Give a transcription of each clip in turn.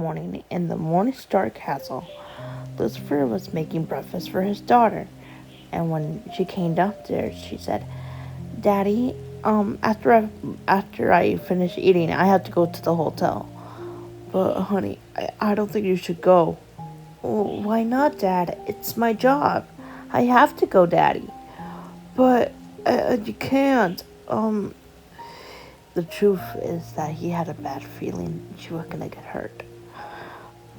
morning in the Morningstar Castle. Lucifer was making breakfast for his daughter, and when she came downstairs, she said, "Daddy, after I finish eating, I have to go to the hotel." "But honey, I don't think you should go." "Oh, why not, Dad? It's my job. I have to go, Daddy." "But you can't. The truth is that he had a bad feeling she was gonna get hurt.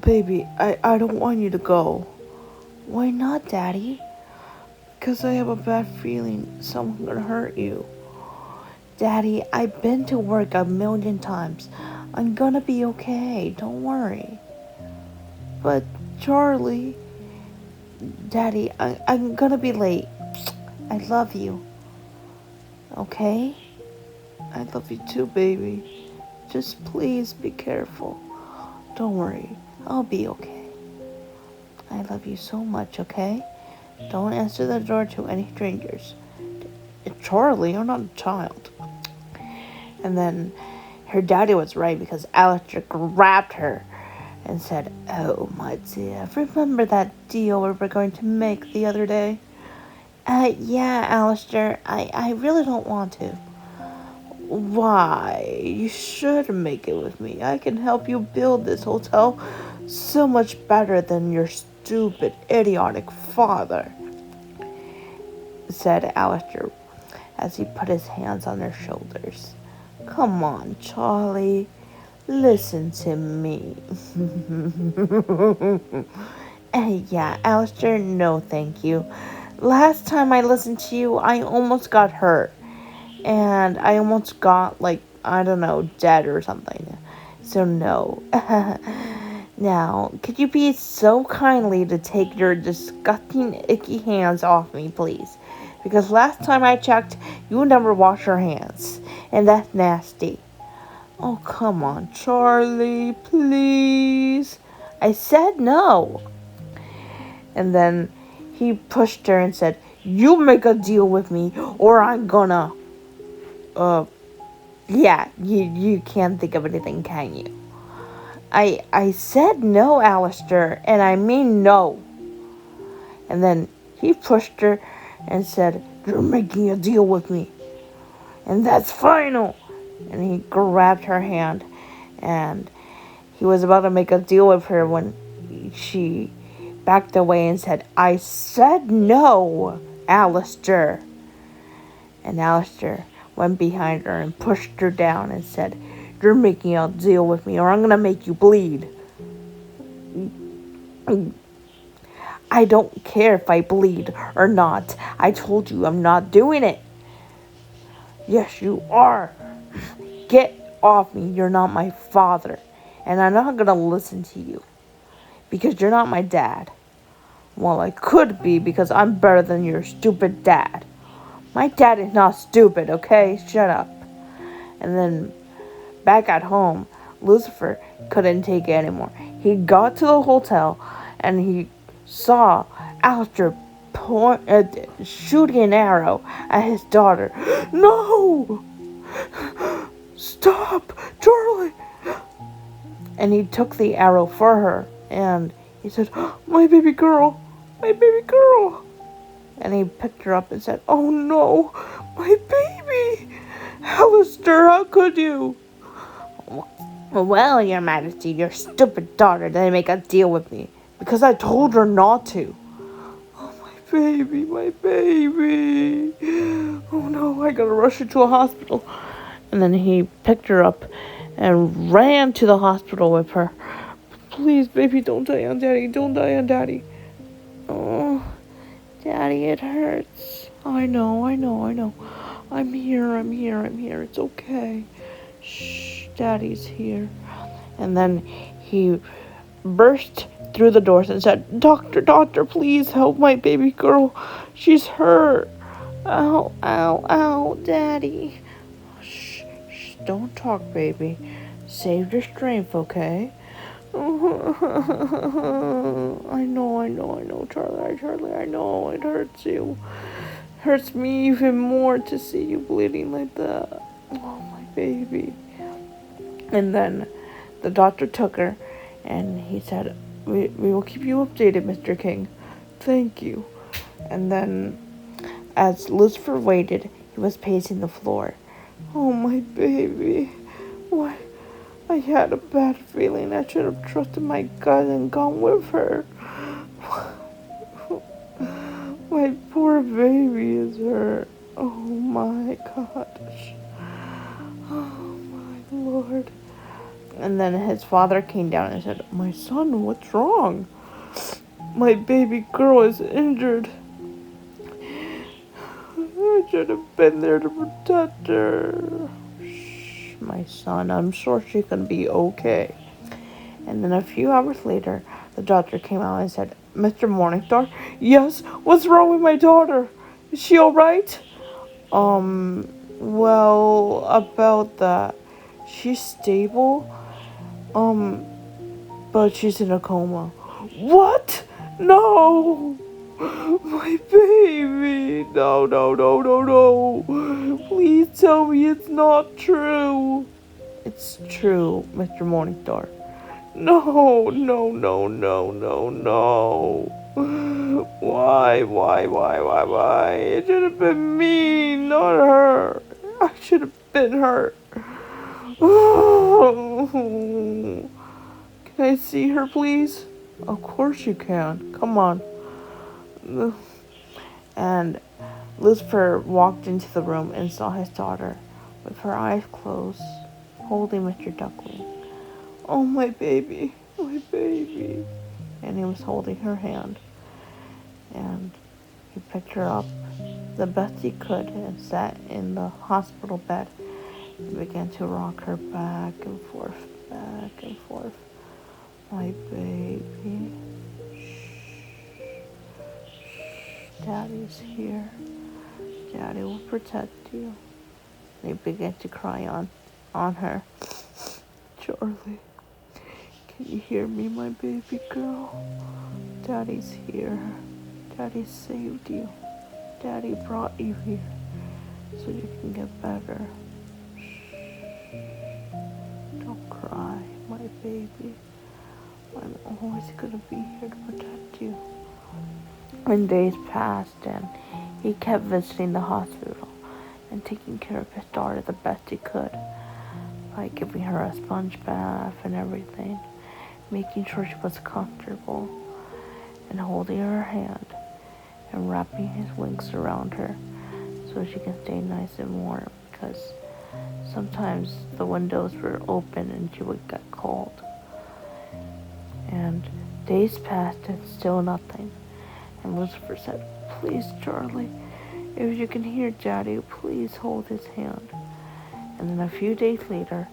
"Baby, I don't want you to go." "Why not, Daddy?" "Because I have a bad feeling someone's gonna hurt you." "Daddy, I've been to work a million times. I'm gonna be okay. Don't worry." "But Charlie..." "Daddy, I'm gonna be late. I love you. Okay?" "I love you too, baby. Just please be careful. Don't worry. I'll be okay. I love you so much, okay? Don't answer the door to any strangers." "Charlie, you're not a child." And then her daddy was right, because Alistair grabbed her and said, "Oh, my dear, remember that deal we were going to make the other day?" Yeah, Alistair, I really don't want to." "Why? You should make it with me. I can help you build this hotel so much better than your stupid, idiotic father," said Alistair as he put his hands on her shoulders. "Come on, Charlie. Listen to me." Yeah, Alistair, no thank you. Last time I listened to you, I almost got hurt. And I almost got, I don't know, dead or something. So no. Now, could you be so kindly to take your disgusting, icky hands off me, please? Because last time I checked, you never wash your hands. And that's nasty." "Oh, come on, Charlie, please." "I said no." And then he pushed her and said, "You make a deal with me, or I'm gonna..." Yeah, you can't think of anything, can you?" I said no, Alistair, and I mean no." And then he pushed her and said, "You're making a deal with me, and that's final." And he grabbed her hand, and he was about to make a deal with her when she backed away and said, "I said no, Alistair." And Alistair went behind her and pushed her down and said, "You're making a deal with me, or I'm gonna make you bleed." "I don't care if I bleed or not. I told you I'm not doing it." "Yes, you are. Get off me. You're not my father. And I'm not gonna listen to you. Because you're not my dad. Well, I could be, because I'm better than your stupid dad. My dad is not stupid, okay? Shut up." And then, back at home, Lucifer couldn't take it anymore. He got to the hotel, and he saw Alistair shooting an arrow at his daughter. "No! Stop, Charlie!" And he took the arrow for her, and he said, "My baby girl, my baby girl." And he picked her up and said, "Oh no, my baby! Alistair, how could you?" "Well, Your Majesty, your stupid daughter didn't make a deal with me, because I told her not to." "Oh, my baby, my baby. Oh no, I gotta rush her to a hospital." And then he picked her up and ran to the hospital with her. "Please, baby, don't die on Daddy. Don't die on Daddy." "Oh, Daddy, it hurts." I know. I'm here. It's okay. Shh, Daddy's here." And then he burst through the doors and said, Doctor, please help my baby girl. She's hurt. Ow, Daddy." Shh, don't talk, baby. Save your strength, okay?" I know, Charlie, I know, it hurts you. Hurts me even more to see you bleeding like that. Oh, my baby. And then the doctor took her And he said, we will keep you updated, Mr. King. Thank you. And then, as Lucifer waited, he was pacing the floor. Oh, my baby. Why? I had a bad feeling. I should have trusted my gut and gone with her. My poor baby is hurt. Oh my gosh. Oh my Lord. And then his father came down and said, my son, what's wrong? My baby girl is injured. I should have been there to protect her. Shh, my son, I'm sure she can be okay. And then a few hours later, the doctor came out and said, Mr. Morningstar, yes, what's wrong with my daughter? Is she alright? Well, about that. She's stable, but she's in a coma. What? No! My baby! No, no, no, no, no! Please tell me it's not true! It's true, Mr. Morningstar. No, no, no, no, no, no. Why? It should have been me, not her. I should have been her. Can I see her, please? Of course you can. Come on. And Lucifer walked into the room and saw his daughter, with her eyes closed, holding Mr. Duckling. Oh, my baby, my baby. And he was holding her hand. And he picked her up the best he could and sat in the hospital bed and began to rock her back and forth, back and forth. My baby. Shh. Daddy's here. Daddy will protect you. And he began to cry on her. Charlie. Can you hear me, my baby girl? Daddy's here. Daddy saved you. Daddy brought you here so you can get better. Shh. Don't cry, my baby. I'm always gonna be here to protect you. And days passed and he kept visiting the hospital and taking care of his daughter the best he could by giving her a sponge bath and everything, making sure she was comfortable, and holding her hand and wrapping his wings around her so she can stay nice and warm, because sometimes the windows were open and she would get cold. And days passed and still nothing. And Lucifer said, please, Charlie, if you can hear Daddy, please hold his hand. And then a few days later,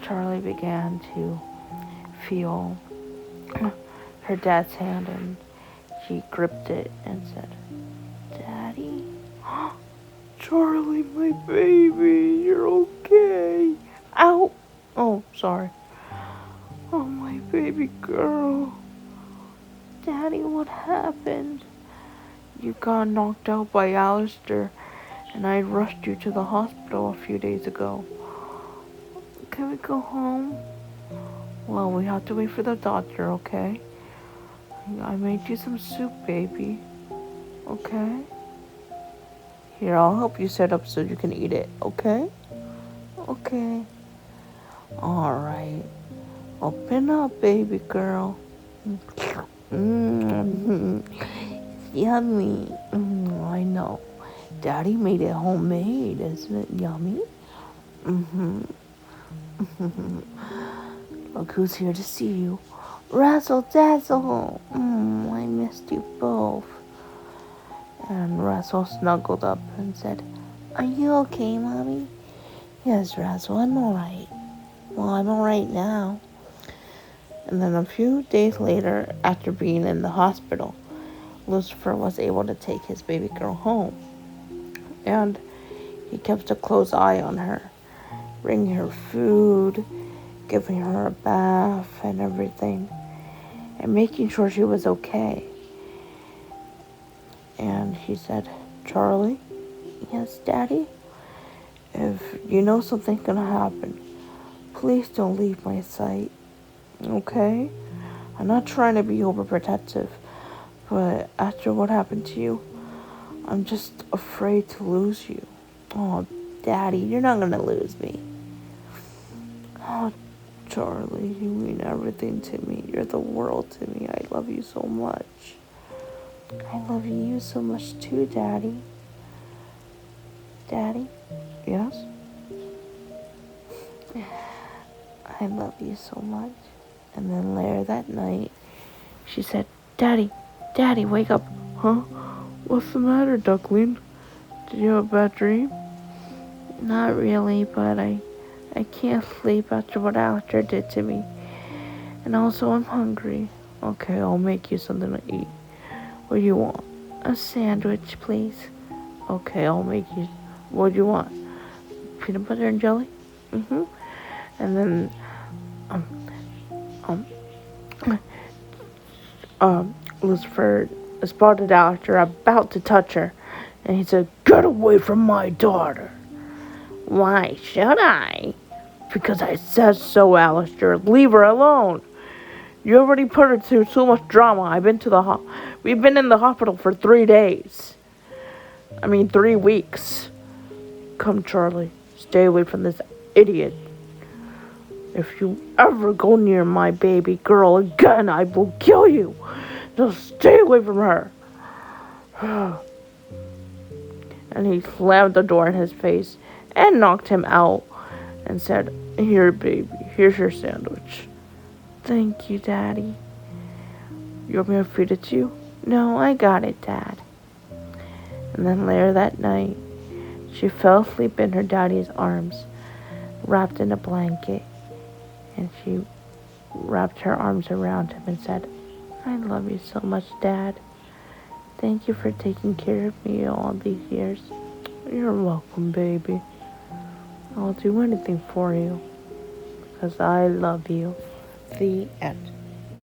Charlie began to feel her dad's hand, and she gripped it and said, Daddy? Charlie, my baby, you're okay. Ow! Oh, sorry. Oh, my baby girl. Daddy, what happened? You got knocked out by Alistair, and I rushed you to the hospital a few days ago. Can we go home? Well, we have to wait for the doctor, okay? I made you some soup, baby. Okay? Here, I'll help you set up so you can eat it, okay? Okay. Alright. Open up, baby girl. Yummy. I know. Daddy made it homemade, isn't it yummy? Look who's here to see you. Razzle Dazzle. I missed you both. And Razzle snuggled up and said, Are you okay, Mommy? Yes, Razzle, I'm alright. Well, I'm alright now. And then a few days later, after being in the hospital, Lucifer was able to take his baby girl home. And he kept a close eye on her, bringing her food, giving her a bath and everything, and making sure she was okay. And he said, Charlie? Yes, Daddy? If you know something's gonna happen, please don't leave my sight. Okay? I'm not trying to be overprotective, but after what happened to you, I'm just afraid to lose you. Oh, Daddy, you're not gonna lose me. Oh, Charlie, you mean everything to me. You're the world to me. I love you so much. I love you so much too, Daddy. Daddy? Yes? I love you so much. And then later that night, she said, Daddy, Daddy, wake up. Huh? What's the matter, Duckling? Did you have a bad dream? Not really, but I can't sleep after what Alistair did to me. And also I'm hungry. Okay, I'll make you something to eat. What do you want? A sandwich, please. Okay, I'll make you. What do you want? Peanut butter and jelly? Mm-hmm. And then, um, um, Lucifer spotted Alistair about to touch her. And he said, Get away from my daughter. Why should I? Because I said so, Alistair. Leave her alone. You already put her through so much drama. We've been in the hospital for 3 days. 3 weeks. Come, Charlie. Stay away from this idiot. If you ever go near my baby girl again, I will kill you. Just stay away from her. And he slammed the door in his face and knocked him out and said, Here, baby, here's your sandwich. Thank you, Daddy. You want me to feed it to you? No, I got it, Dad. And then later that night, she fell asleep in her daddy's arms, wrapped in a blanket, and she wrapped her arms around him and said, I love you so much, Dad. Thank you for taking care of me all these years. You're welcome, baby. I'll do anything for you, because I love you. The end.